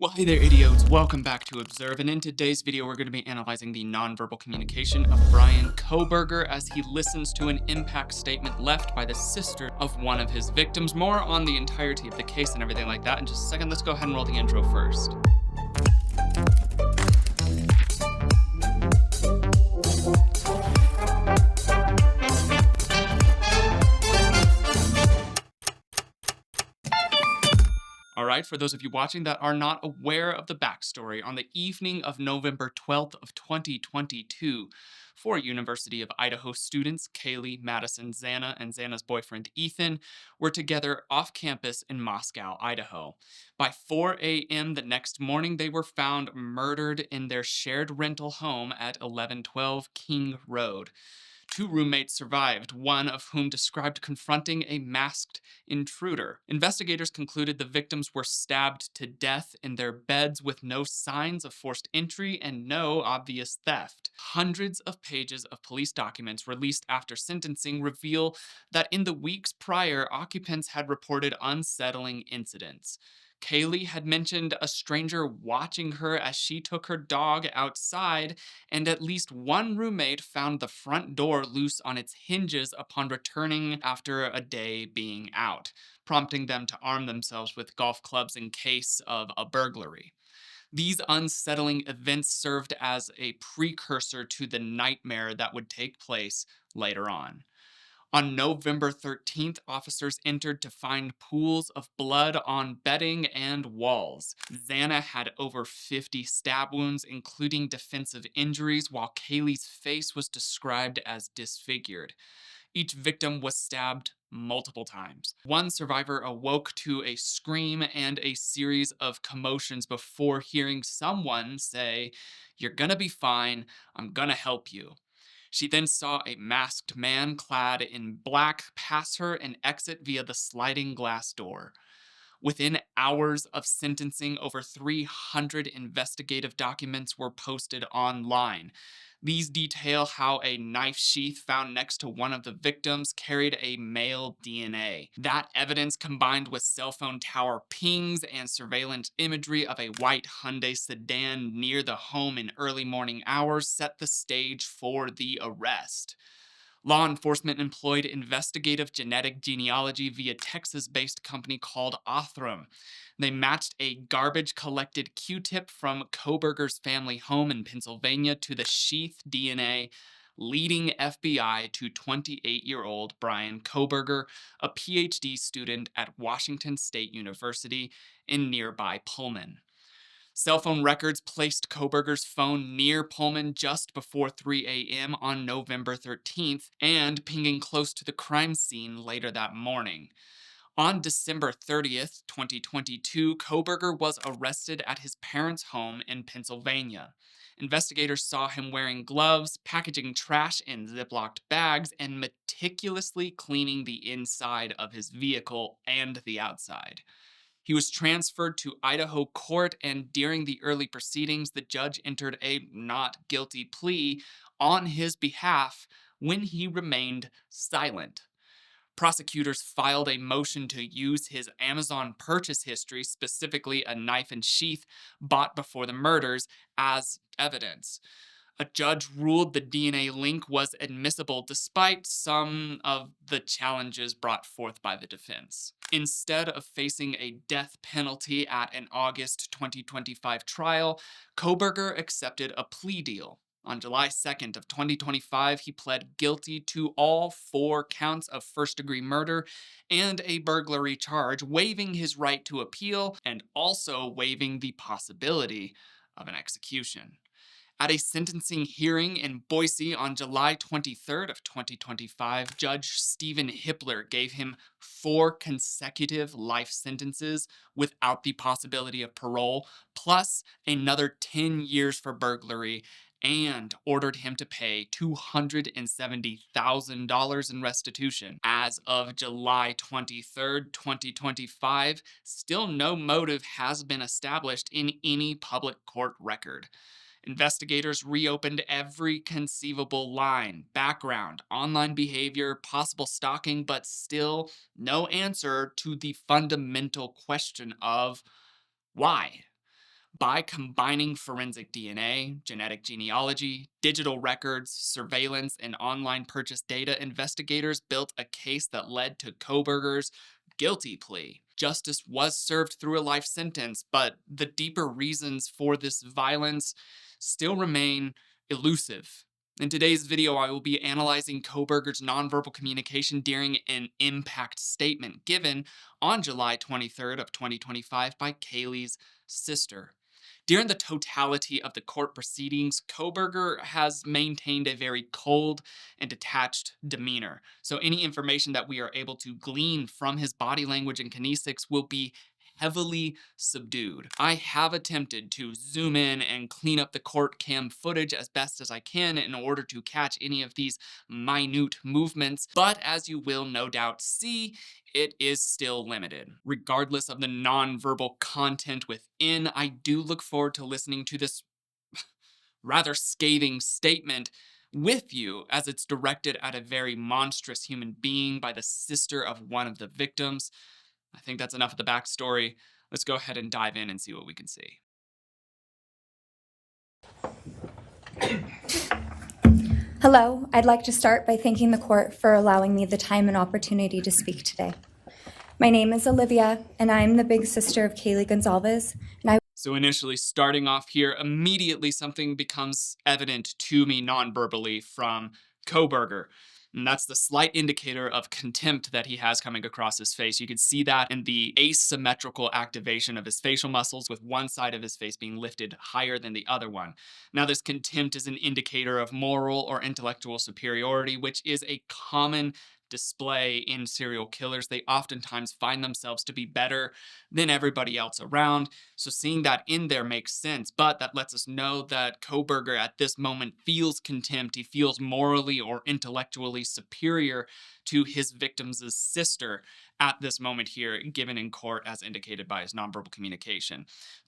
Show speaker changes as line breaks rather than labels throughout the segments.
Well, hey there, idiots. Welcome back to Observe, and in today's video, we're going to be analyzing the nonverbal communication of Bryan Kohberger as he listens to an impact statement left by the sister of one of his victims. More on the entirety of the case and everything like that in just a second. Let's go ahead and roll the intro first. All right, for those of you watching that are not aware of the backstory, on the evening of November 12th of 2022, four University of Idaho students, Kaylee, Madison, Xana, and Xana's boyfriend Ethan, were together off campus in Moscow, Idaho. By 4 a.m. the next morning, they were found murdered in their shared rental home at 1112 King Road. Two roommates survived, one of whom described confronting a masked intruder. Investigators concluded the victims were stabbed to death in their beds with no signs of forced entry and no obvious theft. Hundreds of pages of police documents released after sentencing reveal that in the weeks prior, occupants had reported unsettling incidents. Kaylee had mentioned a stranger watching her as she took her dog outside, and at least one roommate found the front door loose on its hinges upon returning after a day being out, prompting them to arm themselves with golf clubs in case of a burglary. These unsettling events served as a precursor to the nightmare that would take place later on. On November 13th, officers entered to find pools of blood on bedding and walls. Xana had over 50 stab wounds, including defensive injuries, while Kaylee's face was described as disfigured. Each victim was stabbed multiple times. One survivor awoke to a scream and a series of commotions before hearing someone say, "You're gonna be fine, I'm gonna help you." She then saw a masked man clad in black pass her and exit via the sliding glass door. Within hours of sentencing, over 300 investigative documents were posted online. These detail how a knife sheath found next to one of the victims carried a male DNA. That evidence, combined with cell phone tower pings and surveillance imagery of a white Hyundai sedan near the home in early morning hours, set the stage for the arrest. Law enforcement employed investigative genetic genealogy via Texas-based company called Othram. They matched a garbage-collected Q-tip from Kohberger's family home in Pennsylvania to the sheath DNA, leading FBI to 28-year-old Bryan Kohberger, a Ph.D. student at Washington State University in nearby Pullman. Cell phone records placed Kohberger's phone near Pullman just before 3 a.m. on November 13th and pinging close to the crime scene later that morning. On December 30th, 2022, Kohberger was arrested at his parents' home in Pennsylvania. Investigators saw him wearing gloves, packaging trash in Ziploc bags, and meticulously cleaning the inside of his vehicle and the outside. He was transferred to Idaho court, and during the early proceedings, the judge entered a not guilty plea on his behalf when he remained silent. Prosecutors filed a motion to use his Amazon purchase history, specifically a knife and sheath bought before the murders, as evidence. A judge ruled the DNA link was admissible despite some of the challenges brought forth by the defense. Instead of facing a death penalty at an August 2025 trial, Kohberger accepted a plea deal. On July 2nd of 2025, he pled guilty to all 4 counts of first-degree murder and a burglary charge, waiving his right to appeal and also waiving the possibility of an execution. At a sentencing hearing in Boise on July 23rd of 2025, Judge Stephen Hippler gave him 4 consecutive life sentences without the possibility of parole, plus another 10 years for burglary, and ordered him to pay $270,000 in restitution. As of July 23rd, 2025, still no motive has been established in any public court record. Investigators reopened every conceivable line, background, online behavior, possible stalking, but still no answer to the fundamental question of why. By combining forensic DNA, genetic genealogy, digital records, surveillance, and online purchase data, investigators built a case that led to Kohberger's guilty plea. Justice was served through a life sentence, but the deeper reasons for this violence still remain elusive. In today's video, I will be analyzing Kohberger's nonverbal communication during an impact statement given on July 23rd of 2025 by Kaylee's sister. During the totality of the court proceedings, Kohberger has maintained a very cold and detached demeanor. So any information that we are able to glean from his body language and kinesics will be heavily subdued. I have attempted to zoom in and clean up the court cam footage as best as I can in order to catch any of these minute movements, but as you will no doubt see, it is still limited. Regardless of the nonverbal content within, I do look forward to listening to this rather scathing statement with you, as it's directed at a very monstrous human being by the sister of one of the victims. I think that's enough of the backstory. Let's go ahead and dive in and see what we can see.
Hello, I'd like to start by thanking the court for allowing me the time and opportunity to speak today. My name is Olivia, and I'm the big sister of Kaylee Goncalves, and
So initially starting off here, immediately something becomes evident to me non-verbally from Kohberger. And that's the slight indicator of contempt that he has coming across his face. You can see that in the asymmetrical activation of his facial muscles, with one side of his face being lifted higher than the other one. Now, this contempt is an indicator of moral or intellectual superiority, which is a common display in serial killers. They oftentimes find themselves to be better than everybody else around. So seeing that in there makes sense, but that lets us know that Kohberger at this moment feels contempt. He feels morally or intellectually superior to his victim's sister at this moment here, given in court as indicated by his nonverbal communication.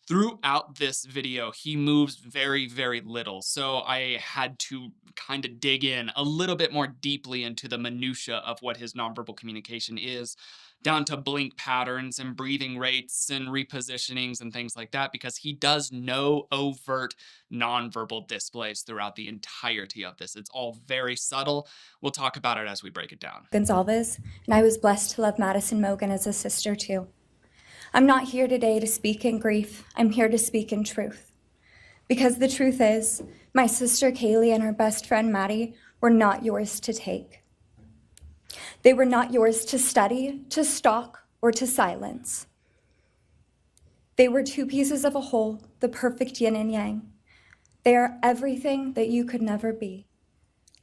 Throughout this video, he moves very, very little. So I had to kind of dig in a little bit more deeply into the minutia of what his nonverbal communication is, down to blink patterns and breathing rates and repositionings and things like that, because he does no overt nonverbal displays throughout the entirety of this. It's all very subtle. We'll talk about it as we break it down.
Goncalves, and I was blessed to love Madison Mogen as a sister too. I'm not here today to speak in grief. I'm here to speak in truth. Because the truth is, my sister Kaylee and her best friend Maddie were not yours to take. They were not yours to study, to stalk, or to silence. They were two pieces of a whole, the perfect yin and yang. They are everything that you could never be.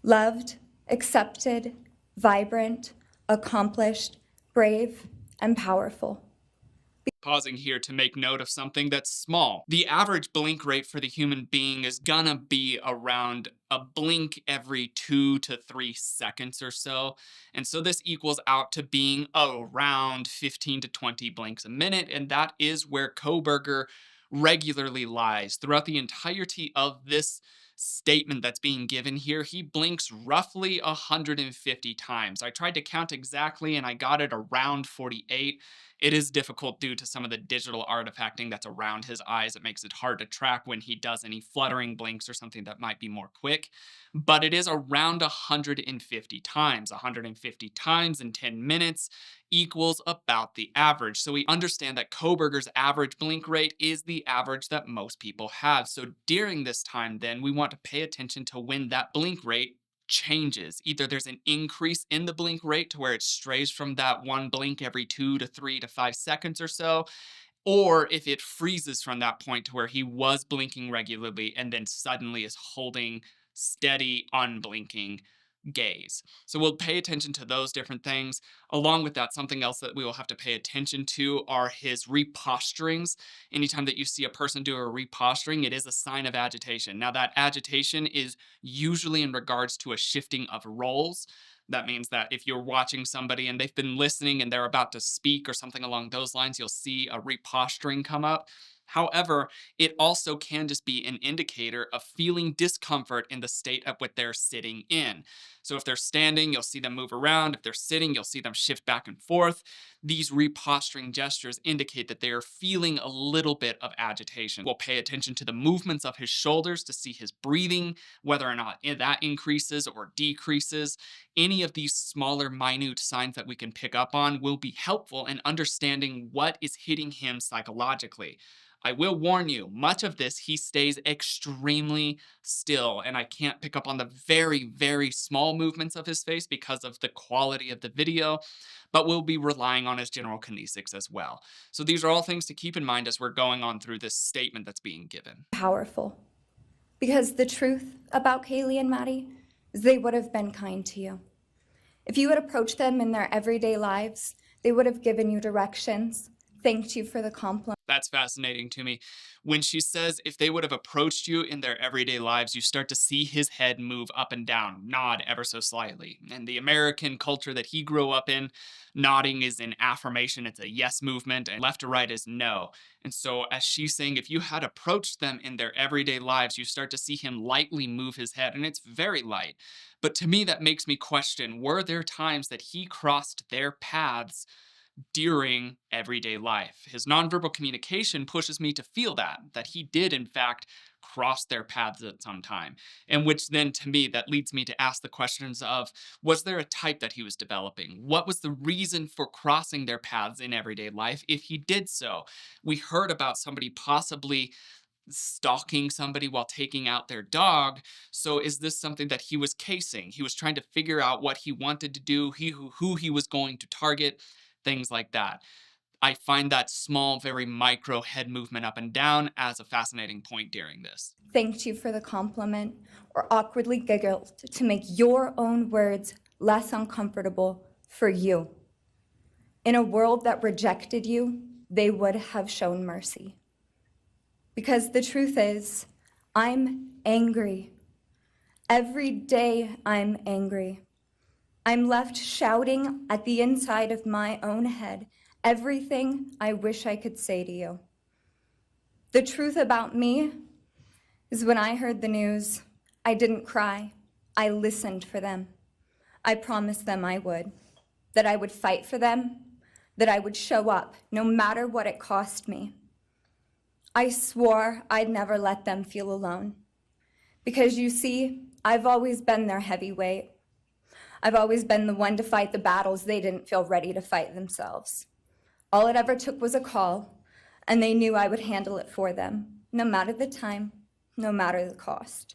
Loved, accepted, vibrant, accomplished, brave, and powerful.
Pausing here to make note of something that's small. The average blink rate for the human being is gonna be around a blink every 2 to 3 seconds or so. And so this equals out to being around 15 to 20 blinks a minute. And that is where Kohberger regularly lies. Throughout the entirety of this statement that's being given here, he blinks roughly 150 times. I tried to count exactly and I got it around 48. It is difficult due to some of the digital artifacting that's around his eyes. It makes it hard to track when he does any fluttering blinks or something that might be more quick. But it is around 150 times. 150 times in 10 minutes equals about the average. So we understand that Kohberger's average blink rate is the average that most people have. So during this time, then, we want to pay attention to when that blink rate changes. Either there's an increase in the blink rate to where it strays from that one blink every 2 to 3 to 5 seconds or so, or if it freezes from that point to where he was blinking regularly and then suddenly is holding steady, unblinking gaze. So we'll pay attention to those different things. Along with that, something else that we will have to pay attention to are his reposturings. Anytime that you see a person do a reposturing, it is a sign of agitation. Now, that agitation is usually in regards to a shifting of roles. That means that if you're watching somebody and they've been listening and they're about to speak or something along those lines, you'll see a reposturing come up. However, it also can just be an indicator of feeling discomfort in the state of what they're sitting in. So if they're standing, you'll see them move around. If they're sitting, you'll see them shift back and forth. These reposturing gestures indicate that they are feeling a little bit of agitation. We'll pay attention to the movements of his shoulders to see his breathing, whether or not that increases or decreases. Any of these smaller, minute signs that we can pick up on will be helpful in understanding what is hitting him psychologically. I will warn you, much of this he stays extremely still, and I can't pick up on the very, very small movements of his face because of the quality of the video, but we'll be relying on his general kinesics as well. So these are all things to keep in mind as we're going on through this statement that's being given.
Powerful. Because the truth about Kaylee and Maddie is they would have been kind to you. If you had approached them in their everyday lives, they would have given you directions, thanked you for the compliment.
That's fascinating to me. When she says if they would have approached you in their everyday lives, you start to see his head move up and down, nod ever so slightly. And the American culture that he grew up in, nodding is an affirmation, it's a yes movement, and left to right is no. And so, as she's saying, if you had approached them in their everyday lives, you start to see him lightly move his head, and it's very light. But to me, that makes me question, were there times that he crossed their paths during everyday life? His nonverbal communication pushes me to feel that he did in fact cross their paths at some time. And which then to me, that leads me to ask the questions of, was there a type that he was developing? What was the reason for crossing their paths in everyday life if he did so? We heard about somebody possibly stalking somebody while taking out their dog. So is this something that he was casing? He was trying to figure out what he wanted to do, who he was going to target, things like that. I find that small, very micro head movement up and down as a fascinating point during this.
Thanked you for the compliment, or awkwardly giggled to make your own words less uncomfortable for you. In a world that rejected you, they would have shown mercy. Because the truth is, I'm angry. Every day I'm angry. I'm left shouting at the inside of my own head everything I wish I could say to you. The truth about me is when I heard the news, I didn't cry. I listened for them. I promised them I would, that I would fight for them, that I would show up no matter what it cost me. I swore I'd never let them feel alone. Because you see, I've always been their heavyweight. I've always been the one to fight the battles they didn't feel ready to fight themselves. All it ever took was a call, and they knew I would handle it for them, no matter the time, no matter the cost.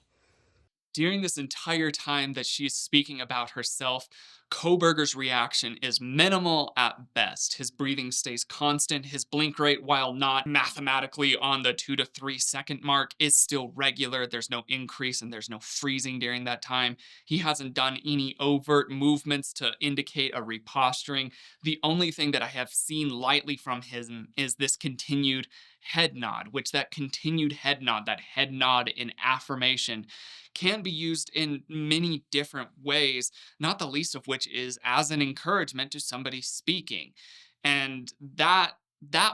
During this entire time that she's speaking about herself, Kohberger's reaction is minimal at best. His breathing stays constant. His blink rate, while not mathematically on the 2 to 3 second mark, is still regular. There's no increase and there's no freezing during that time. He hasn't done any overt movements to indicate a reposturing. The only thing that I have seen lightly from him is this continued head nod, which that continued head nod, that head nod in affirmation, can be used in many different ways, not the least of which is as an encouragement to somebody speaking. And that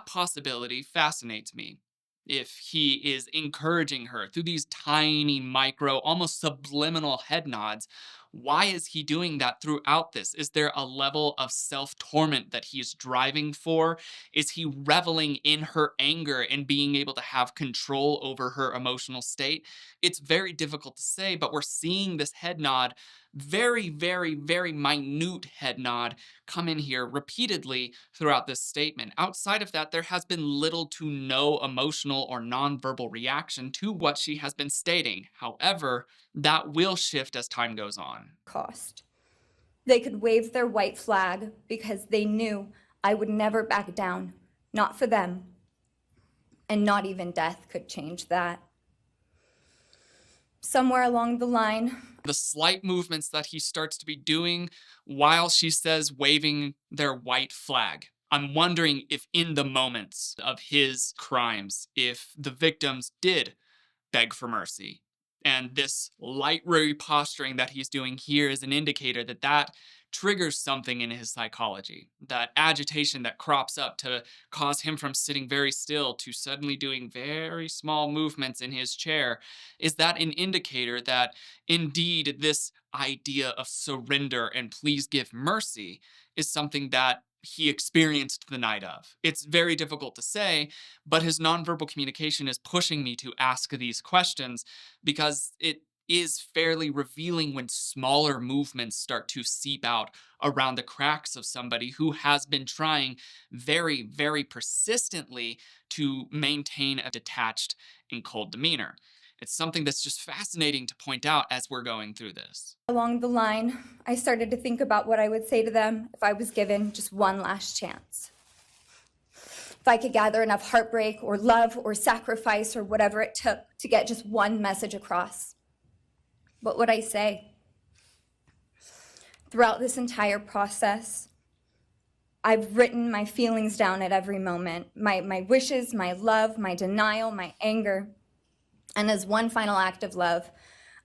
possibility fascinates me. If he is encouraging her through these tiny, micro, almost subliminal head nods, why is he doing that throughout this? Is there a level of self-torment that he's driving for? Is he reveling in her anger and being able to have control over her emotional state? It's very difficult to say, but we're seeing this head nod, very, very, very minute head nod, come in here repeatedly throughout this statement. Outside of that, there has been little to no emotional or nonverbal reaction to what she has been stating. However, that will shift as time goes on.
Cost. They could wave their white flag because they knew I would never back down, not for them. And not even death could change that. Somewhere along the line,
the slight movements that he starts to be doing while she says waving their white flag. I'm wondering if in the moments of his crimes, if the victims did beg for mercy. And this light reposturing that he's doing here is an indicator that that triggers something in his psychology. That agitation that crops up to cause him from sitting very still to suddenly doing very small movements in his chair. Is that an indicator that indeed this idea of surrender and please give mercy is something that he experienced the night of? It's very difficult to say, but his nonverbal communication is pushing me to ask these questions because it is fairly revealing when smaller movements start to seep out around the cracks of somebody who has been trying very, very persistently to maintain a detached and cold demeanor. It's something that's just fascinating to point out as we're going through this.
Along the line, I started to think about what I would say to them if I was given just one last chance. If I could gather enough heartbreak or love or sacrifice or whatever it took to get just one message across. What would I say? Throughout this entire process, I've written my feelings down at every moment, my wishes, my love, my denial, my anger. And as one final act of love,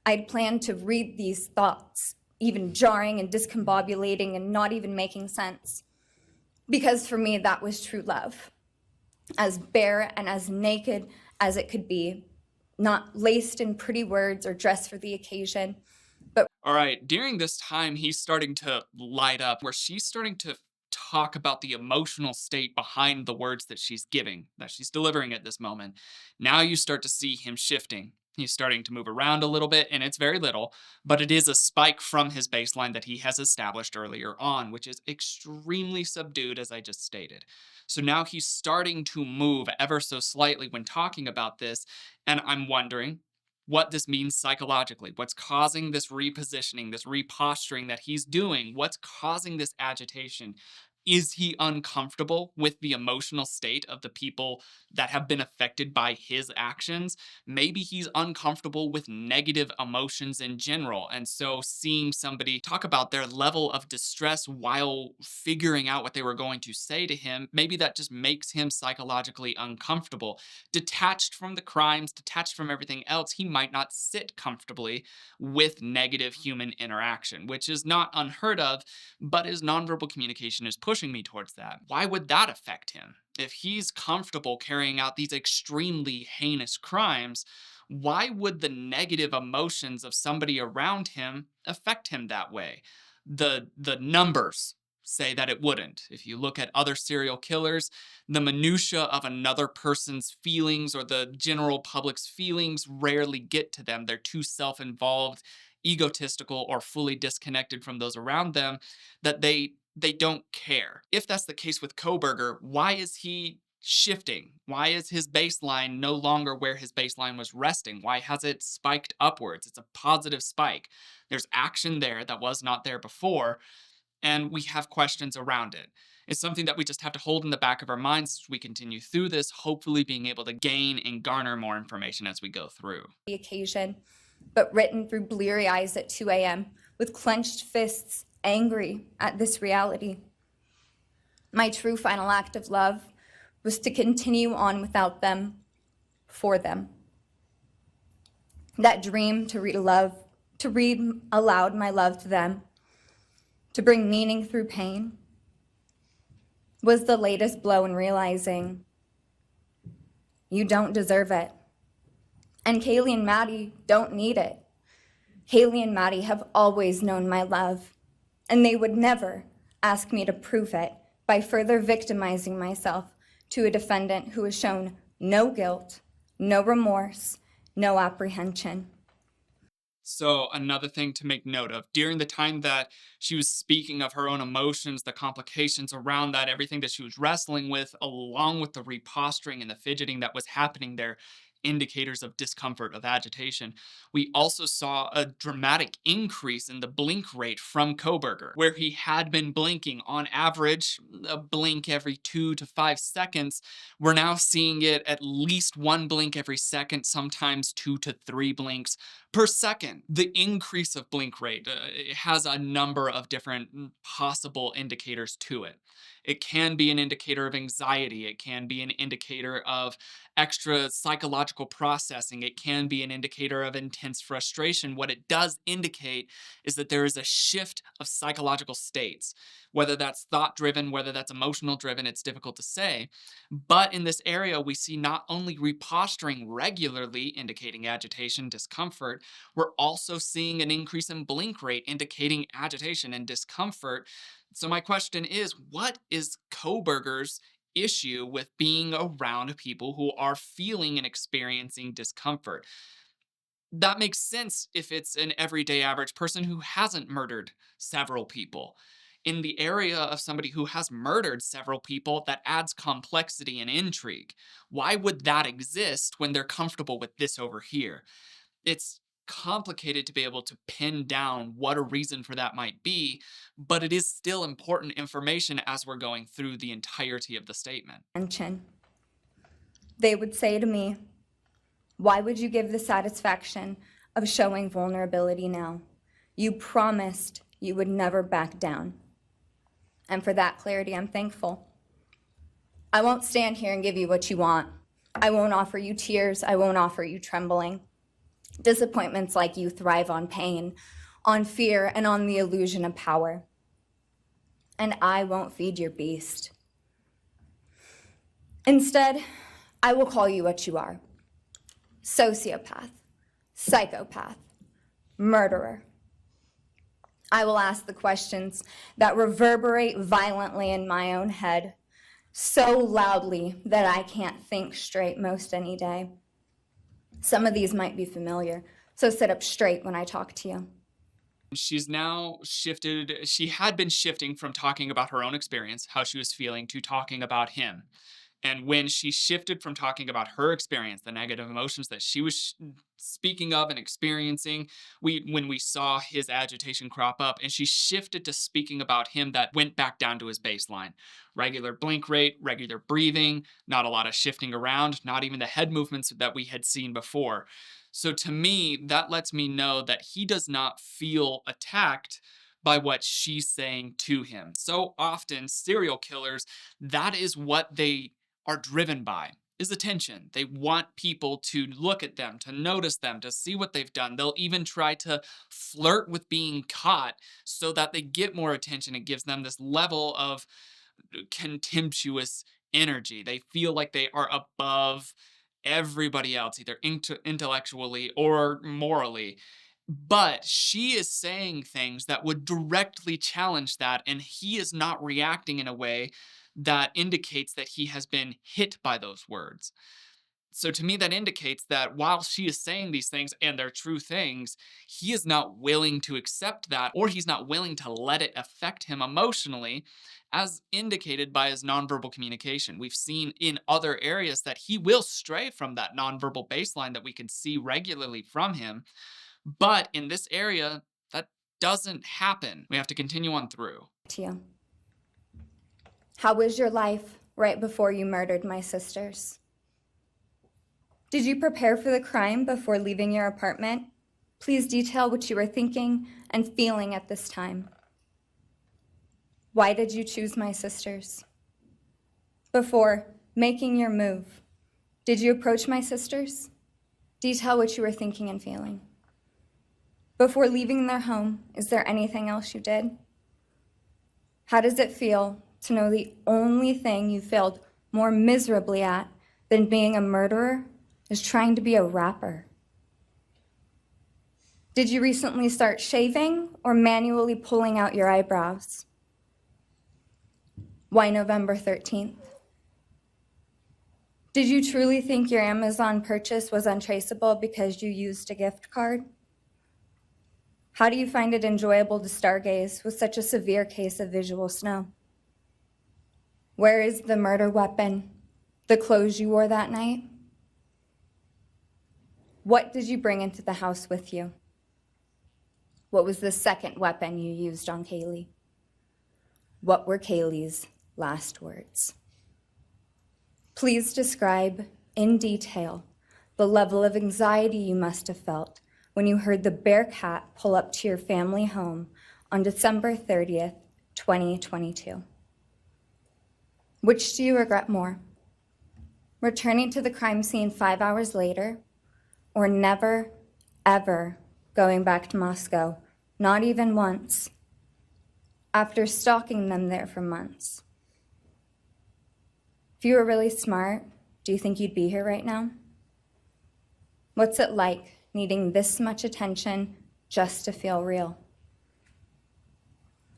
I'd planned to read these thoughts, even jarring and discombobulating and not even making sense. Because for me, that was true love. As bare and as naked as it could be, not laced in pretty words or dressed for the occasion, but
All right, during this time, he's starting to light up where she's starting to talk about the emotional state behind the words that she's giving, that she's delivering at this moment. Now you start to see him shifting. He's starting to move around a little bit, and it's very little, but it is a spike from his baseline that he has established earlier on, which is extremely subdued, as I just stated. So now he's starting to move ever so slightly when talking about this, and I'm wondering what this means psychologically. What's causing this repositioning, this reposturing that he's doing? What's causing this agitation? Is he uncomfortable with the emotional state of the people that have been affected by his actions? Maybe he's uncomfortable with negative emotions in general. And so seeing somebody talk about their level of distress while figuring out what they were going to say to him, maybe that just makes him psychologically uncomfortable. Detached from the crimes, detached from everything else, he might not sit comfortably with negative human interaction, which is not unheard of, but his nonverbal communication is pushing me towards that. Why would that affect him? If he's comfortable carrying out these extremely heinous crimes, why would the negative emotions of somebody around him affect him that way? The numbers say that it wouldn't. If you look at other serial killers, the minutia of another person's feelings or the general public's feelings rarely get to them. They're too self-involved, egotistical, or fully disconnected from those around them that they don't care. If that's the case with Kohberger, why is he shifting? Why is his baseline no longer where his baseline was resting? Why has it spiked upwards? It's a positive spike. There's action there that was not there before, and we have questions around it. It's something that we just have to hold in the back of our minds as we continue through this, hopefully being able to gain and garner more information as we go through.
the occasion, but written through bleary eyes at 2 a.m. with clenched fists, angry at this reality. My true final act of love was to continue on without them, for them. That dream to read aloud my love to them, to bring meaning through pain, was the latest blow in realizing you don't deserve it. And Kaylee and Maddie don't need it. Kaylee and Maddie have always known my love, and they would never ask me to prove it by further victimizing myself to a defendant who has shown no guilt, no remorse, no apprehension.
So another thing to make note of, during the time that she was speaking of her own emotions, the complications around that, everything that she was wrestling with, along with the reposturing and the fidgeting that was happening there, indicators of discomfort, of agitation, we also saw a dramatic increase in the blink rate from Kohberger, where he had been blinking on average a blink every 2 to 5 seconds. We're now seeing it at least one blink every second, sometimes 2 to 3 blinks per second. The increase of blink rate it has a number of different possible indicators to it. It can be an indicator of anxiety. It can be an indicator of extra psychological processing. It can be an indicator of intense frustration. What it does indicate is that there is a shift of psychological states, whether that's thought driven, whether that's emotional driven, it's difficult to say. But in this area, we see not only reposturing regularly, indicating agitation, discomfort, we're also seeing an increase in blink rate, indicating agitation and discomfort. So, my question is, what is Kohberger's issue with being around people who are feeling and experiencing discomfort? That makes sense if it's an everyday average person who hasn't murdered several people. In the area of somebody who has murdered several people, that adds complexity and intrigue. Why would that exist when they're comfortable with this over here? It's complicated to be able to pin down what a reason for that might be, but it is still important information as we're going through the entirety of the statement.
They would say to me, "Why would you give the satisfaction of showing vulnerability now? You promised you would never back down." And for that clarity, I'm thankful. I won't stand here and give you what you want. I won't offer you tears. I won't offer you trembling. Disappointments like you thrive on pain, on fear, and on the illusion of power. And I won't feed your beast. Instead, I will call you what you are: sociopath, psychopath, murderer. I will ask the questions that reverberate violently in my own head, so loudly that I can't think straight most any day. Some of these might be familiar, so sit up straight when I talk to you.
She's now shifted, she had been shifting from talking about her own experience, how she was feeling, to talking about him. And when she shifted from talking about her experience, the negative emotions that she was speaking of and experiencing, when we saw his agitation crop up, and she shifted to speaking about him, that went back down to his baseline. Regular blink rate, regular breathing, not a lot of shifting around, not even the head movements that we had seen before. So to me, that lets me know that he does not feel attacked by what she's saying to him. So often, serial killers, that is what they are driven by, is attention. They want people to look at them, to notice them, to see what they've done. They'll even try to flirt with being caught so that they get more attention. It gives them this level of contemptuous energy. They feel like they are above everybody else, either intellectually or morally. But she is saying things that would directly challenge that, and he is not reacting in a way that indicates that he has been hit by those words. So to me, that indicates that while she is saying these things and they're true things, he is not willing to accept that, or he's not willing to let it affect him emotionally, as indicated by his nonverbal communication. We've seen in other areas that he will stray from that nonverbal baseline that we can see regularly from him. But in this area, that doesn't happen. We have to continue on through.
To you. How was your life right before you murdered my sisters? Did you prepare for the crime before leaving your apartment? Please detail what you were thinking and feeling at this time. Why did you choose my sisters? Before making your move, did you approach my sisters? Detail what you were thinking and feeling. Before leaving their home, is there anything else you did? How does it feel to know the only thing you failed more miserably at than being a murderer is trying to be a rapper? Did you recently start shaving or manually pulling out your eyebrows? Why November 13th? Did you truly think your Amazon purchase was untraceable because you used a gift card? How do you find it enjoyable to stargaze with such a severe case of visual snow? Where is the murder weapon, the clothes you wore that night? What did you bring into the house with you? What was the second weapon you used on Kaylee? What were Kaylee's last words? Please describe in detail the level of anxiety you must have felt when you heard the Bearcat pull up to your family home on December 30th, 2022. Which do you regret more? Returning to the crime scene 5 hours later, or never, ever going back to Moscow, not even once, after stalking them there for months? If you were really smart, do you think you'd be here right now? What's it like needing this much attention just to feel real?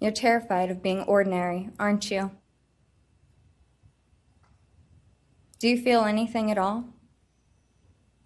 You're terrified of being ordinary, aren't you? Do you feel anything at all?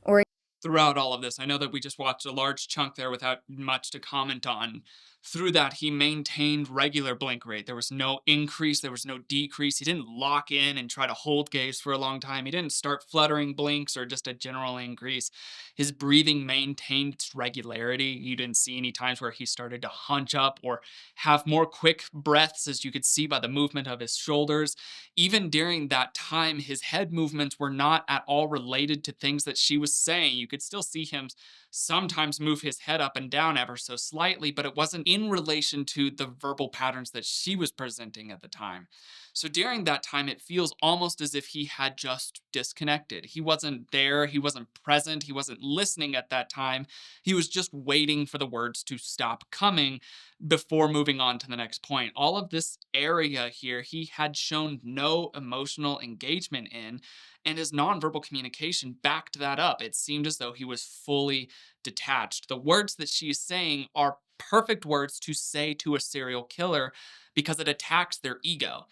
Or
throughout all of this, I know that we just watched a large chunk there without much to comment on. Through that, he maintained regular blink rate. There was no increase, there was no decrease. He didn't lock in and try to hold gaze for a long time. He didn't start fluttering blinks or just a general increase. His breathing maintained its regularity. You didn't see any times where he started to hunch up or have more quick breaths, as you could see by the movement of his shoulders. Even during that time, his head movements were not at all related to things that she was saying. You could still see him sometimes move his head up and down ever so slightly, but it wasn't in relation to the verbal patterns that she was presenting at the time. So during that time, it feels almost as if he had just disconnected. He wasn't there, he wasn't present, he wasn't listening at that time. He was just waiting for the words to stop coming before moving on to the next point. All of this area here, he had shown no emotional engagement in, and his nonverbal communication backed that up. It seemed as though he was fully detached. The words that she is saying are perfect words to say to a serial killer because it attacks their ego.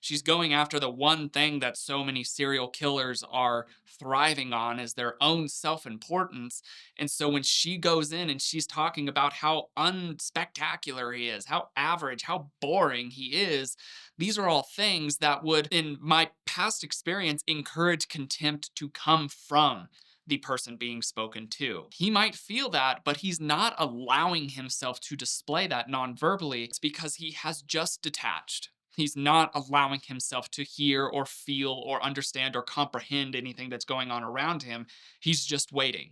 She's going after the one thing that so many serial killers are thriving on is their own self-importance. And so when she goes in and she's talking about how unspectacular he is, how average, how boring he is, these are all things that would, in my past experience, encourage contempt to come from the person being spoken to. He might feel that, but he's not allowing himself to display that non-verbally. It's because he has just detached. He's not allowing himself to hear or feel or understand or comprehend anything that's going on around him. He's just waiting.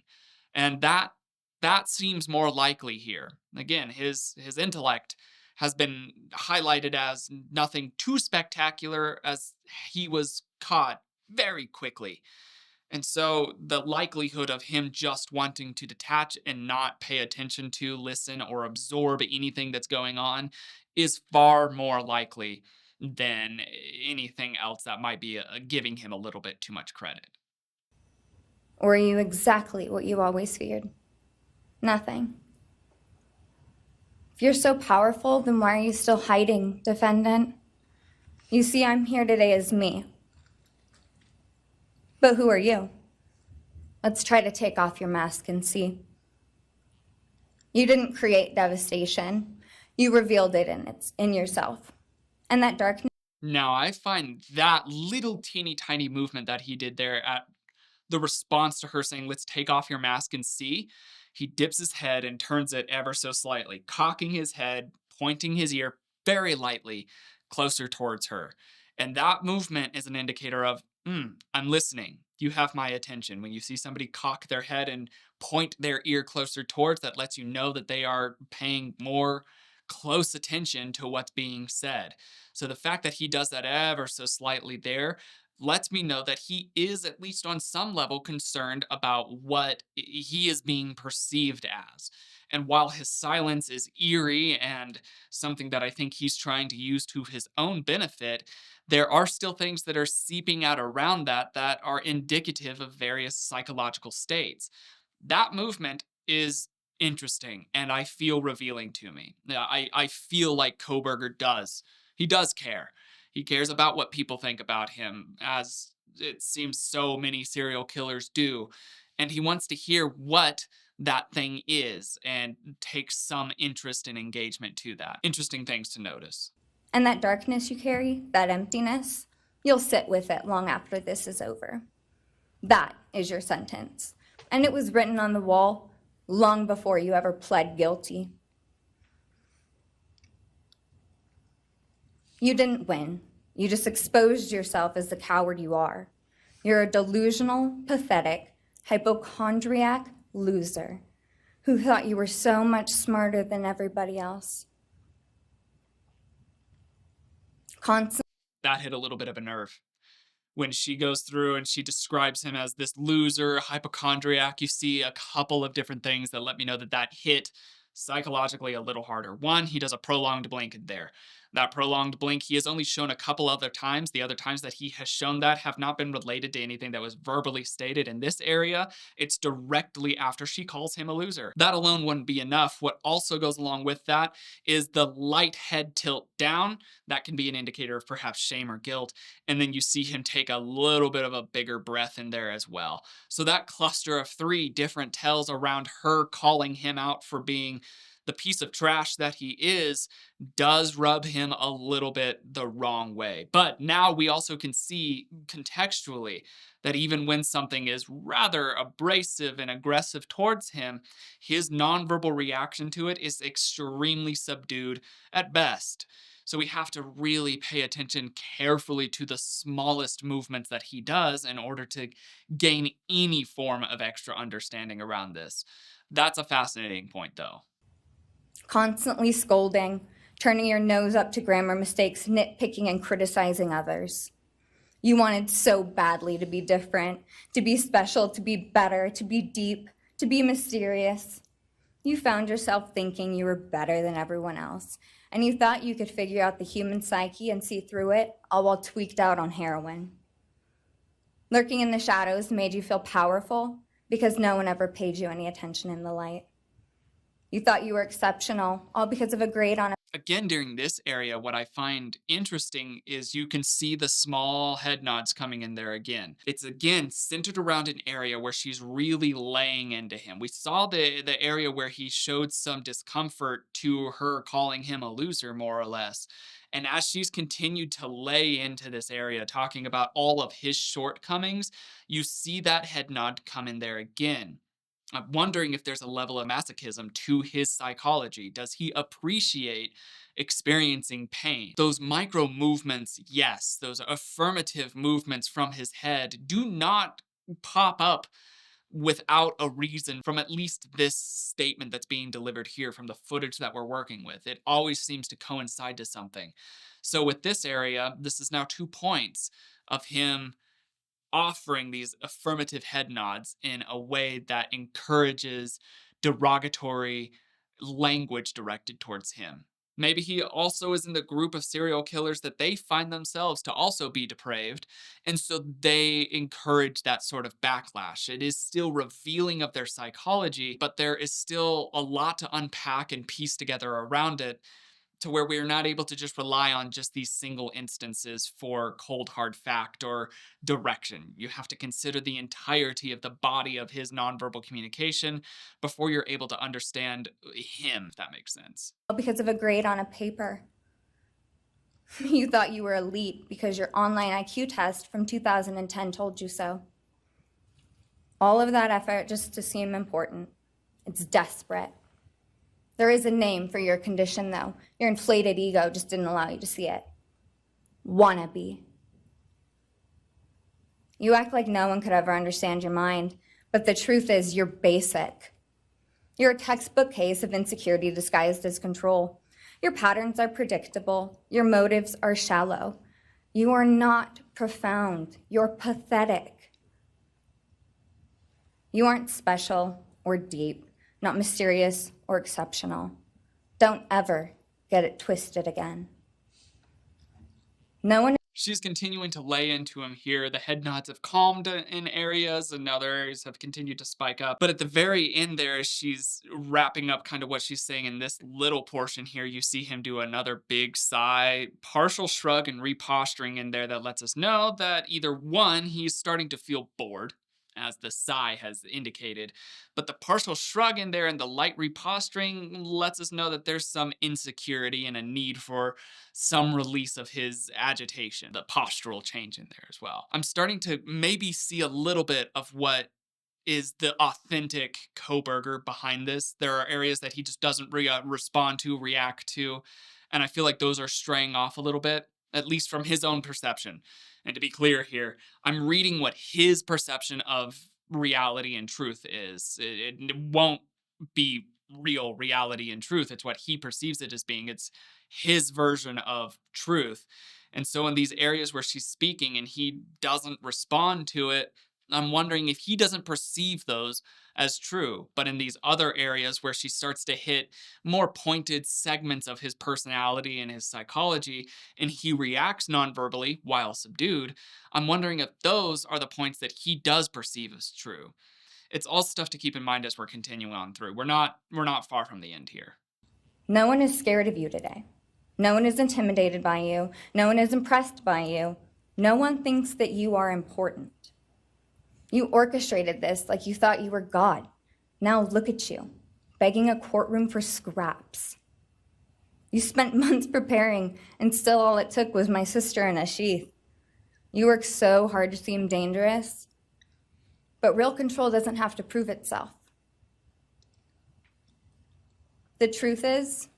And that seems more likely here. Again, his intellect has been highlighted as nothing too spectacular, as he was caught very quickly. And so the likelihood of him just wanting to detach and not pay attention to, listen, or absorb anything that's going on is far more likely than anything else that might be giving him a little bit too much credit.
or are you exactly what you always feared? Nothing. If you're so powerful, then why are you still hiding, defendant? You see, I'm here today as me. But who are you? Let's try to take off your mask and see. You didn't create devastation. You revealed it in yourself. And that darkness.
Now, I find that little teeny tiny movement that he did there at the response to her saying, let's take off your mask and see, he dips his head and turns it ever so slightly, cocking his head, pointing his ear very lightly closer towards her. And that movement is an indicator of, I'm listening. You have my attention. When you see somebody cock their head and point their ear closer towards, that lets you know that they are paying more close attention to what's being said. So the fact that he does that ever so slightly there lets me know that he is, at least on some level, concerned about what he is being perceived as. And while his silence is eerie and something that I think he's trying to use to his own benefit, there are still things that are seeping out around that that are indicative of various psychological states. That movement is interesting and I feel revealing to me. I feel like Kohberger does. He does care. He cares about what people think about him, as it seems so many serial killers do. And he wants to hear what that thing is and takes some interest and engagement to that. Interesting things to notice.
And that darkness you carry, that emptiness, you'll sit with it long after this is over. That is your sentence. And it was written on the wall long before you ever pled guilty. You didn't win. You just exposed yourself as the coward you are. You're a delusional, pathetic, hypochondriac loser who thought you were so much smarter than everybody else.
that hit a little bit of a nerve. When she goes through and she describes him as this loser, hypochondriac, you see a couple of different things that let me know that that hit psychologically a little harder. One, he does a prolonged blink in there. That prolonged blink, he has only shown a couple other times. The other times that he has shown that have not been related to anything that was verbally stated. In this area, it's directly after she calls him a loser. That alone wouldn't be enough. What also goes along with that is the light head tilt down. That can be an indicator of perhaps shame or guilt. And then you see him take a little bit of a bigger breath in there as well. So that cluster of three different tells around her calling him out for being the piece of trash that he is does rub him a little bit the wrong way. But now we also can see contextually that even when something is rather abrasive and aggressive towards him, his nonverbal reaction to it is extremely subdued at best. So we have to really pay attention carefully to the smallest movements that he does in order to gain any form of extra understanding around this. That's a fascinating point, though.
Constantly scolding, turning your nose up to grammar mistakes, nitpicking and criticizing others. You wanted so badly to be different, to be special, to be better, to be deep, to be mysterious. You found yourself thinking you were better than everyone else, and you thought you could figure out the human psyche and see through it, all while tweaked out on heroin. Lurking in the shadows made you feel powerful because no one ever paid you any attention in the light. You thought you were exceptional, all because of a grade on a
Again, during this area, what I find interesting is you can see the small head nods coming in there again. It's again centered around an area where she's really laying into him. We saw the area where he showed some discomfort to her calling him a loser, more or less. And as she's continued to lay into this area, talking about all of his shortcomings, you see that head nod come in there again. I'm wondering if there's a level of masochism to his psychology. Does he appreciate experiencing pain? Those micro movements, yes, those affirmative movements from his head do not pop up without a reason from at least this statement that's being delivered here from the footage that we're working with. It always seems to coincide to something. So with this area, this is now 2 points of him offering these affirmative head nods in a way that encourages derogatory language directed towards him. Maybe he also is in the group of serial killers that they find themselves to also be depraved, and so they encourage that sort of backlash. It is still revealing of their psychology, but there is still a lot to unpack and piece together around it to where we are not able to just rely on just these single instances for cold hard fact or direction. You have to consider the entirety of the body of his nonverbal communication before you're able to understand him, if that makes sense.
because of a grade on a paper. You thought you were elite because your online IQ test from 2010 told you so. All of that effort just to seem important. It's desperate. There is a name for your condition, though. Your inflated ego just didn't allow you to see it. Wannabe. You act like no one could ever understand your mind, but the truth is you're basic. You're a textbook case of insecurity disguised as control. Your patterns are predictable. Your motives are shallow. You are not profound. You're pathetic. You aren't special or deep, not mysterious or exceptional. Don't ever get it twisted again. No one.
She's continuing to lay into him here. The head nods have calmed in areas and other areas have continued to spike up. But at the very end there, as she's wrapping up kind of what she's saying in this little portion here, you see him do another big sigh, partial shrug and reposturing in there that lets us know that either one, he's starting to feel bored, as the sigh has indicated, but the partial shrug in there and the light reposturing lets us know that there's some insecurity and a need for some release of his agitation, the postural change in there as well. I'm starting to maybe see a little bit of what is the authentic Kohberger behind this. There are areas that he just doesn't respond to, react to, and I feel like those are straying off a little bit, at least from his own perception. And to be clear here, I'm reading what his perception of reality and truth is. It won't be real reality and truth. It's what he perceives it as being. It's his version of truth. And so in these areas where she's speaking and he doesn't respond to it, I'm wondering if he doesn't perceive those as true. But in these other areas where she starts to hit more pointed segments of his personality and his psychology, and he reacts nonverbally while subdued, I'm wondering if those are the points that he does perceive as true. It's all stuff to keep in mind as we're continuing on through. We're not far from the end here.
No one is scared of you today. No one is intimidated by you. No one is impressed by you. No one thinks that you are important. You orchestrated this like you thought you were God. Now look at you, begging a courtroom for scraps. You spent months preparing, and still all it took was my sister and a sheath. You worked so hard to seem dangerous, but real control doesn't have to prove itself. The truth is,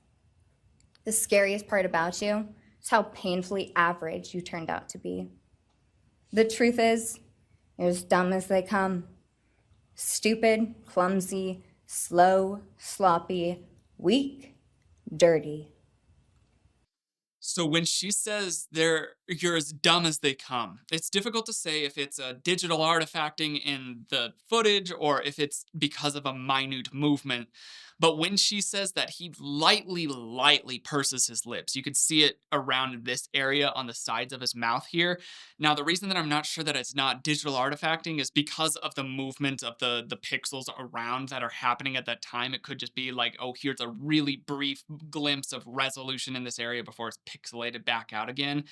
the scariest part about you is how painfully average you turned out to be. The truth is, you're as dumb as they come. Stupid, clumsy, slow, sloppy, weak, dirty.
So when she says you're as dumb as they come, it's difficult to say if it's a digital artifacting in the footage or if it's because of a minute movement. But when she says that, he lightly purses his lips. You could see it around this area on the sides of his mouth here. Now, the reason that I'm not sure that it's not digital artifacting is because of the movement of the pixels around that are happening at that time. It could just be like, oh, here's a really brief glimpse of resolution in this area before it's pixelated back out again.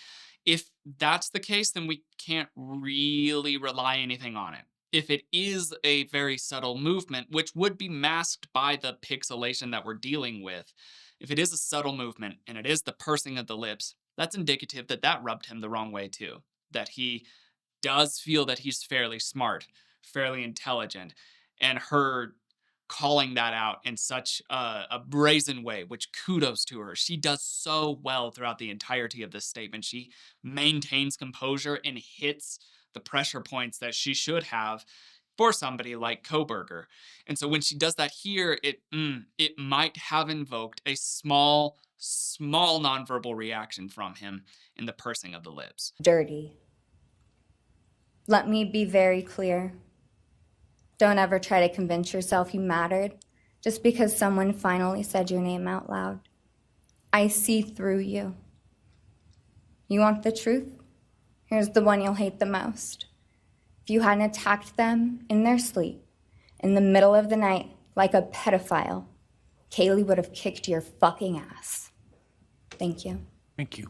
If that's the case, then we can't really rely anything on it. If it is a very subtle movement, which would be masked by the pixelation that we're dealing with, if it is a subtle movement and it is the pursing of the lips, that's indicative that that rubbed him the wrong way too. That he does feel that he's fairly smart, fairly intelligent, and her calling that out in such a brazen way, which kudos to her. She does so well throughout the entirety of this statement. She maintains composure and hits the pressure points that she should have for somebody like Kohberger. And so when she does that here, it might have invoked a small nonverbal reaction from him in the pursing of the lips.
Dirty. Let me be very clear. Don't ever try to convince yourself you mattered just because someone finally said your name out loud. I see through you. You want the truth? Here's the one you'll hate the most. If you hadn't attacked them in their sleep, in the middle of the night, like a pedophile, Kaylee would have kicked your fucking ass. Thank you.
Thank you.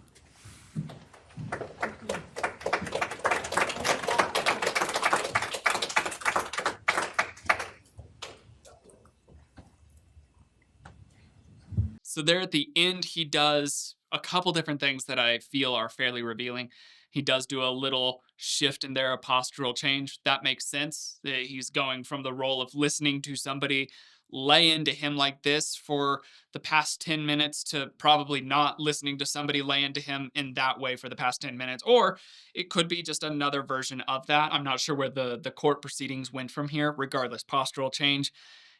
So there at the end, he does a couple different things that I feel are fairly revealing. He does do a little shift in their postural change. That makes sense. He's going from the role of listening to somebody lay into him like this for the past 10 minutes to probably not listening to somebody lay into him in that way for the past 10 minutes. Or it could be just another version of that. I'm not sure where the court proceedings went from here. Regardless, postural change,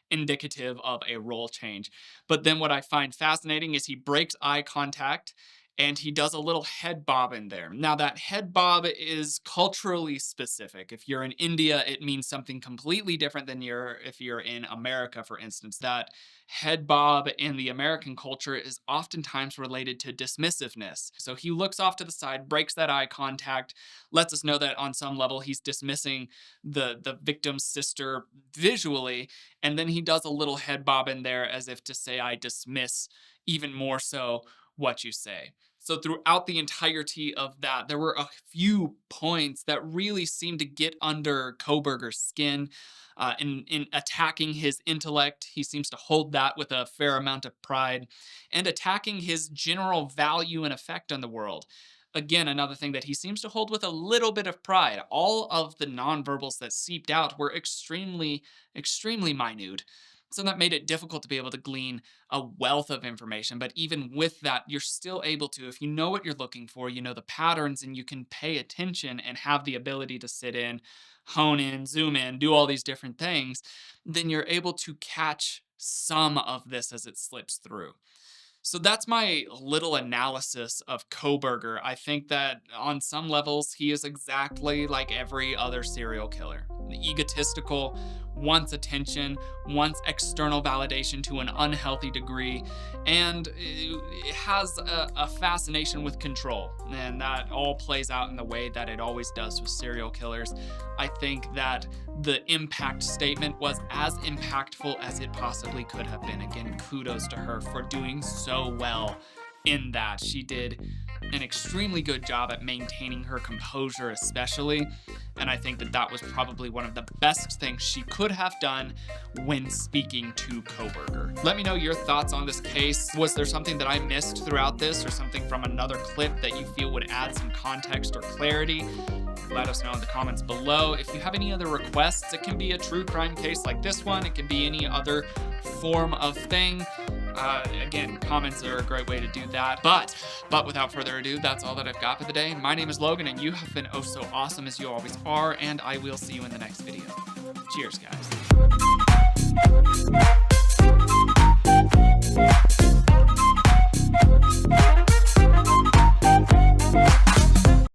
indicative of a role change. But then what I find fascinating is he breaks eye contact and he does a little head bob in there. Now, that head bob is culturally specific. If you're in India, it means something completely different than if you're in America, for instance. That head bob in the American culture is oftentimes related to dismissiveness. So he looks off to the side, breaks that eye contact, lets us know that on some level he's dismissing the victim's sister visually, and then he does a little head bob in there as if to say, I dismiss even more so what you say. So throughout the entirety of that, there were a few points that really seemed to get under Kohberger's skin. In attacking his intellect, he seems to hold that with a fair amount of pride, and attacking his general value and effect on the world. Again, another thing that he seems to hold with a little bit of pride. All of the nonverbals that seeped out were extremely minute. So that made it difficult to be able to glean a wealth of information. But even with that, you're still able to, if you know what you're looking for, you know the patterns, and you can pay attention and have the ability to sit in, hone in, zoom in, do all these different things, then you're able to catch some of this as it slips through. So that's my little analysis of Kohberger. I think that on some levels, he is exactly like every other serial killer. Egotistical, wants attention, wants external validation to an unhealthy degree, and it has a fascination with control. And that all plays out in the way that it always does with serial killers. I think that the impact statement was as impactful as it possibly could have been. Again, kudos to her for doing so well in that. She did an extremely good job at maintaining her composure, especially. And I think that that was probably one of the best things she could have done when speaking to Kohberger. Let me know your thoughts on this case. Was there something that I missed throughout this, or something from another clip that you feel would add some context or clarity? Let us know in the comments below. If you have any other requests, it can be a true crime case like this one. It can be any other form of thing. Again, comments are a great way to do that. But without further ado, that's all that I've got for the day. My name is Logan, and you have been oh so awesome as you always are, and I will see you in the next video. Cheers, guys.